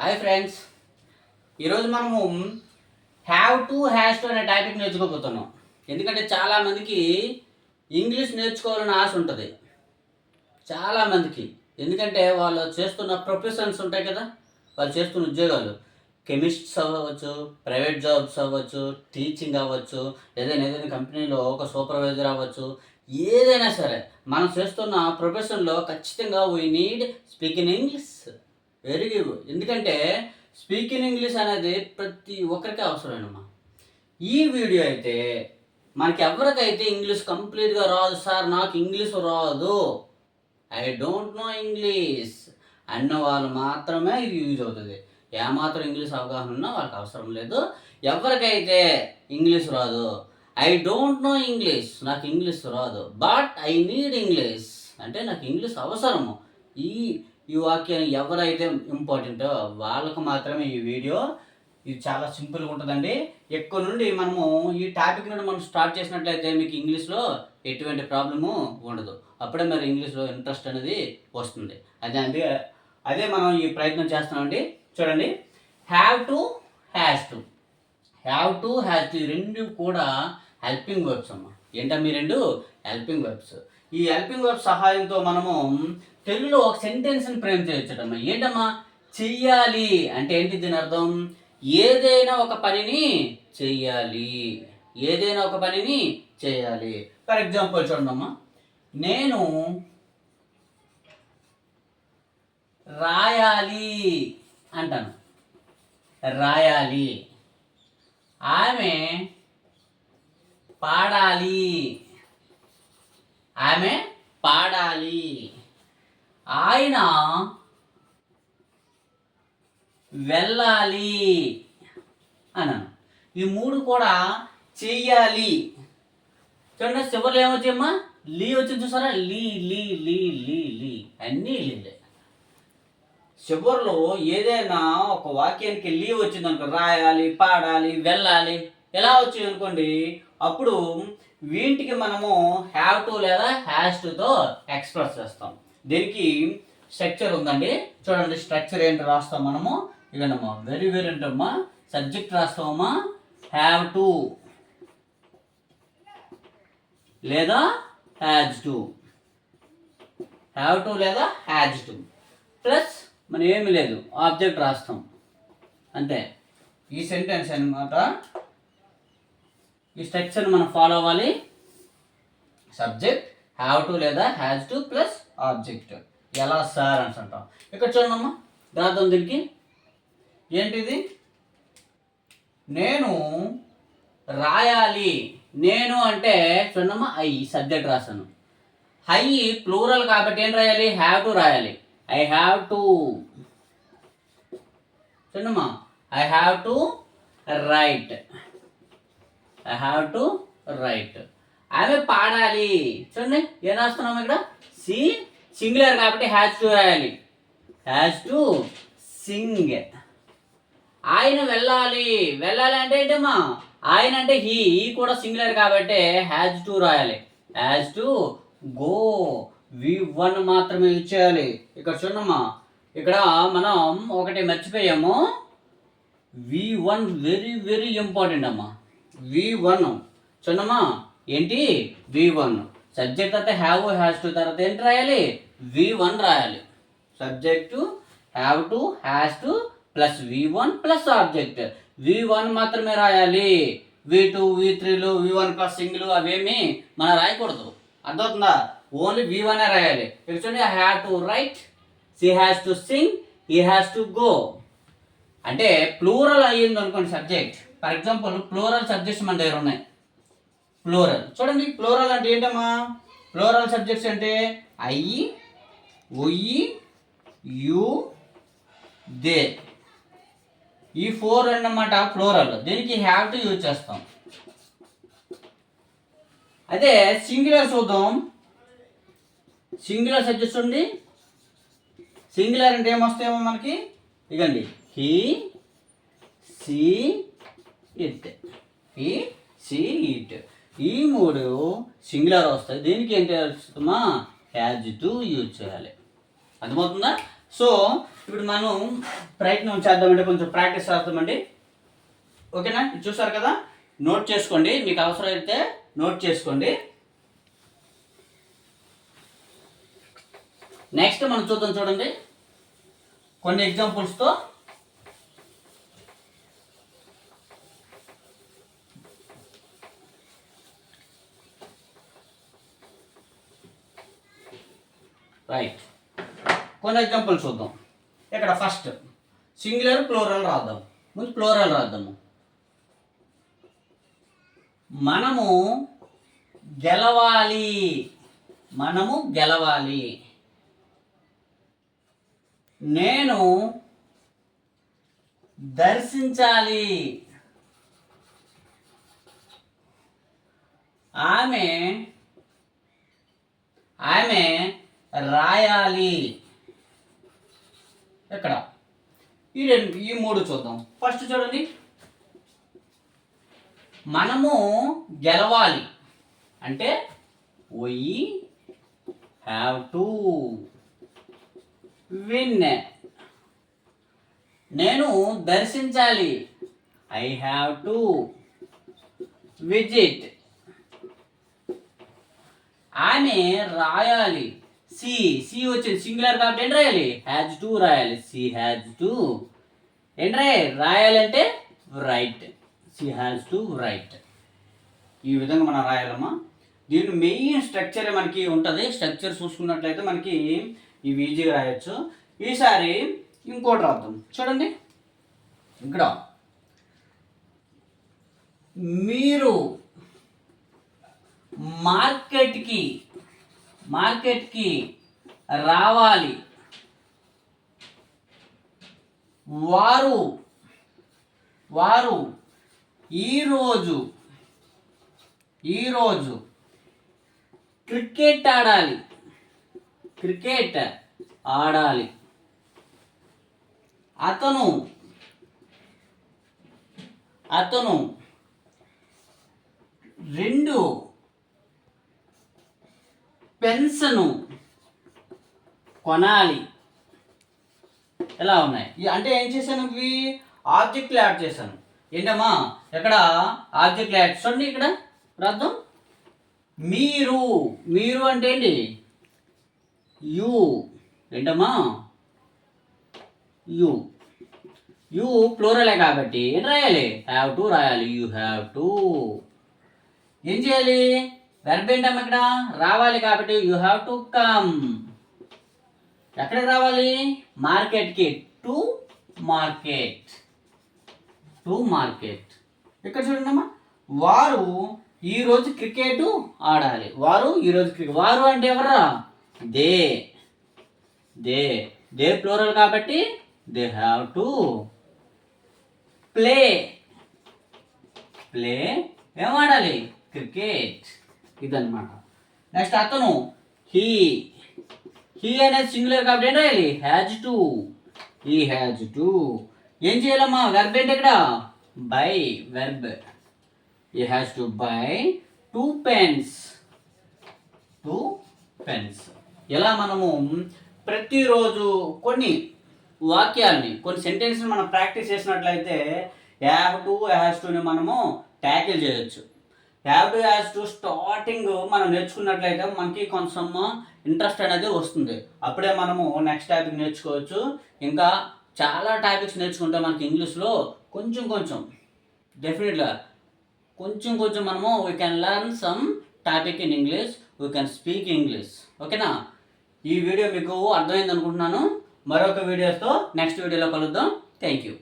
Hi friends, ఈరోజు మనము have to has to అనే టాపిక్ నేర్చుకోబోతున్నాం. ఎందుకంటే చాలామందికి ఇంగ్లీష్ నేర్చుకోవాలని ఆశ ఉంటుంది చాలామందికి. ఎందుకంటే వాళ్ళు చేస్తున్న ప్రొఫెషన్స్ ఉంటాయి కదా, వాళ్ళు చేస్తున్న ఉద్యోగాలు కెమిస్ట్స్ అవ్వచ్చు, ప్రైవేట్ జాబ్స్ అవ్వచ్చు, టీచింగ్ అవ్వచ్చు, ఏదైనా కంపెనీలో ఒక సూపర్వైజర్ అవ్వచ్చు, ఏదైనా సరే మనం చేస్తున్న ప్రొఫెషన్లో ఖచ్చితంగా we need speaking English very good. ఎందుకంటే స్పీకింగ్ ఇంగ్లీష్ అనేది ప్రతి ఒక్కరికి అవసరమేనమ్మా. ఈ వీడియో అయితే మనకి ఎవరికైతే ఇంగ్లీష్ కంప్లీట్గా రాదు, సార్ నాకు ఇంగ్లీష్ రాదు, ఐ డోంట్ నో ఇంగ్లీష్ అన్న వాళ్ళు మాత్రమే ఇది యూజ్ అవుతుంది. ఏమాత్రం ఇంగ్లీష్ అవగాహన ఉన్నా వాళ్ళకి అవసరం లేదు. ఎవరికైతే ఇంగ్లీష్ రాదు, ఐ డోంట్ నో ఇంగ్లీష్, నాకు ఇంగ్లీష్ రాదు, బట్ ఐ నీడ్ ఇంగ్లీష్ అంటే నాకు ఇంగ్లీష్ అవసరము, ఈ వాక్యాన్ని ఎవరైతే ఇంపార్టెంటో వాళ్ళకు మాత్రమే ఈ వీడియో. ఇది చాలా సింపుల్గా ఉంటుందండి. ఎక్కువ నుండి మనము ఈ టాపిక్ నుండి మనం స్టార్ట్ చేసినట్లయితే మీకు ఇంగ్లీష్లో ఎటువంటి ప్రాబ్లము ఉండదు. అప్పుడే మరి ఇంగ్లీష్లో ఇంట్రెస్ట్ అనేది వస్తుంది. అదే మనం ఈ ప్రయత్నం చేస్తున్నామండి. చూడండి, have to has to, have to has to, ఈ రెండు కూడా హెల్పింగ్ వర్బ్స్ అమ్మ. ఏంటమ్మా ఈ రెండు? Helping verbs. ఈ హెల్పింగ్ వర్బ్స్ సహాయంతో మనము తెలుగులో ఒక సెంటెన్స్ని ఫ్రేమ్ చేయొచ్చటమ్మా. ఏంటమ్మా? చెయ్యాలి అంటే ఏంటి దీని అర్థం? ఏదైనా ఒక పనిని చెయ్యాలి, ఏదైనా ఒక పనిని చేయాలి. ఫర్ ఎగ్జాంపుల్ చూడమ్మా, నేను రాయాలి అంటాను, రాయాలి. ఆమె పాడాలి, ఆమె పాడాలి. ఆయన వెళ్ళాలి అన్నాను. ఈ మూడు కూడా చెయ్యాలి. చూడండి, చివరిలో ఏమొచ్చాయమ్మా? లీ వచ్చింది, చూసారా? లీ లీ లీ లీ లీ అన్నీ లీలే. చివరిలో ఏదైనా ఒక వాక్యానికి లీ వచ్చింది అనుకో, రాయాలి, పాడాలి, వెళ్ళాలి, ఎలా వచ్చింది అనుకోండి, అప్పుడు వీటికి మనము హ్యావ్ టు లేదా హ్యాస్ టుతో ఎక్స్ప్రెస్ చేస్తాం. దీనికి స్ట్రక్చర్ ఉందండి. చూడండి, స్ట్రక్చర్ ఏంటి రాస్తాం మనము. ఇవన్నమ్మా వెరీ వెరీ అంటమ్మా. సబ్జెక్ట్ రాస్తామమ్మా, హ్యావ్ టు లేదా హ్యాజ్ టు, హ్యావ్ టు లేదా హ్యాజ్ టు, ప్లస్ మనం ఏమి లేదు ఆబ్జెక్ట్ రాస్తాం అంతే. ఈ సెంటెన్స్ అన్నమాట. ఈ స్ట్రక్చర్ మనం ఫాలో అవ్వాలి. సబ్జెక్ట్, హ్యావ్ టు లేదా హ్యాజ్ టు ప్లస్ ఆబ్జెక్ట్. ఎలా సార్ అని అంటాం. ఇక్కడ చూడమ్మా, రాద్దాం దీనికి. ఏంటిది? నేను రాయాలి. నేను అంటే చూడమ్మా, ఐ సబ్జెక్ట్ రాశాను. హై ప్లూరల్ కాబట్టి ఏం రాయాలి? హ్యావ్ టు రాయాలి. ఐ హ్యావ్ టు, చూడమ్మా, I have to right, I have to right. ఆమె పాడాలి. చూడండి, ఏం రాస్తున్నాము ఇక్కడ? సి సింగులర్ కాబట్టి హ్యాజ్ టు రాయాలి, హ్యాజ్ టు సింగ్. ఆయన వెళ్ళాలి. వెళ్ళాలి అంటే ఏంటమ్మా? ఆయన అంటే హీ కూడా సింగులర్ కాబట్టి హ్యాజ్ టు రాయాలి, హ్యాజ్ టు గో. V1 మాత్రమే యూజ్ చేయాలి. ఇక్కడ చూడమ్మా, ఇక్కడ మనం ఒకటి మర్చిపోయాము. V1 వెరీ వెరీ ఇంపార్టెంట్ అమ్మా. V1 చూడమ్మా, ఏంటి? V1 సబ్జెక్ట్ అయితే హ్యావ్ హ్యాస్ టు, తర్వాత ఏంటి రాయాలి? V1 రాయాలి. Subject, have to, has to plus V1 plus object. V1 మాత్రమే రాయాలి. V2 V3లు V1 ప్లస్ సింగిల్ అవేమి మనం రాయకూడదు. అర్థమవుతుందా? ఓన్లీ V1 రాయాలి. ఇక్కడ చూడండి, I have to write, she has to sing, he has to go. అంటే ప్లూరల్ అయ్యింది అనుకోండి subject. For example plural subjects మన దగ్గర ఉన్నాయి. ప్లూరల్ చూడండి, ప్లూరల్ అంటే ఏంటమ్మా? ప్లూరల్ సబ్జెక్ట్స్ అంటే ఐ, ఉయ్, యు, దే, ఈ 4 అన్నమాట ప్లూరల్. దీనికి హ్యావ్ టు యూజ్ చేస్తాం. అదే సింగులర్ చూద్దాం. సింగులర్ సబ్జెక్ట్స్ ఉంది. సింగులర్ అంటే ఏమొస్తాయేమో మనకి, ఇగండి, he, she, it, he, she, it, ఈ 3 సింగులర్ వస్తాయి. దీనికి ఏంటి వస్తుందమ్మా? హ్యాజ్ టు యూజ్ చేయాలి. అర్థమవుతుందా? సో ఇప్పుడు మనం ప్రయత్నం చేద్దామంటే కొంచెం ప్రాక్టీస్ చేద్దామండి. ఓకేనా? ఇది చూసారు కదా, నోట్ చేసుకోండి, మీకు అవసరం అయితే నోట్ చేసుకోండి. నెక్స్ట్ మనం చూద్దాం, చూడండి కొన్ని ఎగ్జాంపుల్స్తో. రైట్, కొన్ని ఎగ్జాంపుల్స్ చూద్దాం. ఇక్కడ ఫస్ట్ సింగులర్ ప్లూరల్ రాద్దాం. ముందు ప్లూరల్ రాద్దాము. మనము గెలవాలి, మనము గెలవాలి. నేను దర్శించాలి, ఆమె ఆమె రాయాలి. ఎక్కడ ఈ మూడు చూద్దాం. ఫస్ట్ చూడండి, మనము గెలవాలి అంటే we have to win. నేను దర్శించాలి, I have to visit. ఆమె రాయాలి, సి వచ్చింది సింగులర్ కాబట్టి ఏంటి రాయాలి, హ్యాజ్ టు రాయాలి. సి హ్యాజ్ టు ఏంటి రాయాలి అంటే write. She has to write. ఈ విధంగా మనం రాయాలమ్మా. దీని మెయిన్ స్ట్రక్చర్ మనకి ఉంటుంది. స్ట్రక్చర్ చూసుకున్నట్లయితే మనకి ఇవి ఈజీగా రాయొచ్చు. ఈసారి ఇంకోటి రాద్దాం. చూడండి, ఇక్కడ మీరు మార్కెట్కి రావాలి, వారు ఈరోజు క్రికెట్ ఆడాలి. అతను 2 పెన్స్ను కొనాలి. ఎలా ఉన్నాయి అంటే ఏం చేశాను, ఇవి ఆబ్జెక్ట్లు యాడ్ చేశాను. ఏంటమ్మా, ఎక్కడ ఆబ్జెక్ట్లు యాడ్ చూడండి. ఇక్కడ రాద్దాం, మీరు అంటే ఏంటి, యు. ఏంటమ్మా, యు ప్లూరలే కాబట్టి ఏం రాయాలి, హ్యావ్ టు రాయాలి. You have to. ఏం చేయాలి, వెర్బ్ ఏంటమ్మా, ఇక్కడ రావాలి కాబట్టి యూ హ్యావ్ టు కమ్. ఎక్కడికి రావాలి, మార్కెట్కి. To market. ఇక్కడ చూడండి అమ్మా, వారు ఈరోజు క్రికెట్ ఆడాలి. వారు ఈరోజు క్రికెట్. వారు అంటే ఎవరా, దే ప్లూరల్ కాబట్టి దే హ్యావ్ టు ప్లే. ఏం ఆడాలి, క్రికెట్. ఇదన్నమాట. నెక్స్ట్ అతను హీ అనేది సింగులర్ కాబట్టి ఏం రాయాలి, హ్యాజ్ టు. ఏం చేయాలమ్మా, వెర్బ్ ఏంటి ఇక్కడ, by. Verb, he has to buy 2 pens. ఇలా మనము ప్రతిరోజు కొన్ని వాక్యాలని, కొన్ని సెంటెన్స్ని మనం ప్రాక్టీస్ చేసినట్లయితే హ్యావ్ టు, హ్యాస్ టుని మనము ట్యాకిల్ చేయొచ్చు. Have to, has to starting మనం నేర్చుకున్నట్లయితే మనకి కొంచెం ఇంట్రెస్ట్ అనేది వస్తుంది. అప్పుడే మనము నెక్స్ట్ టాపిక్ నేర్చుకోవచ్చు. ఇంకా చాలా టాపిక్స్ నేర్చుకుంటే మనకి ఇంగ్లీష్లో కొంచెం డెఫినెట్గా కొంచెం మనము we can learn some topic in English, we can speak English. ఓకేనా? ఈ వీడియో మీకు అర్థమైంది అనుకుంటున్నాను. మరొక వీడియోతో నెక్స్ట్ వీడియోలో కలుద్దాం. Thank you.